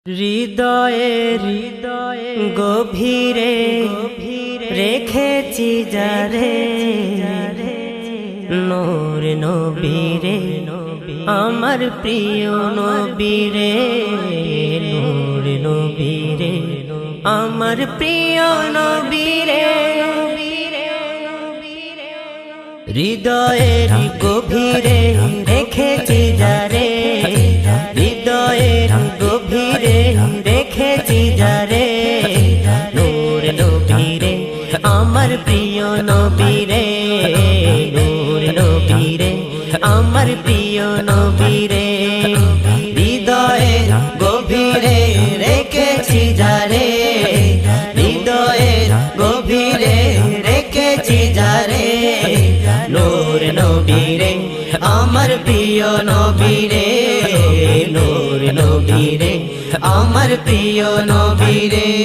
হৃদয়ে গভীরে রেখেছি যারে নূর নবীরে আমার প্রিয় নবীরে নূর নবীরে আমার প্রিয় নবীরে হৃদয়ের গভীরে রেখেছি যারে হৃদয়ের গভীরে রেখেছি যারে নূর নবীরে আমার প্রিয় নবীরে নূর নবীরে আমার প্রিয় নবীরে হৃদয়ের গভীরে রেখেছি যারে হৃদয়ের গভীরে রেখেছি যারে নূর নবীরে আমার প্রিয় নবীরে নূর নবীরে আমার প্রিয় নবীরে।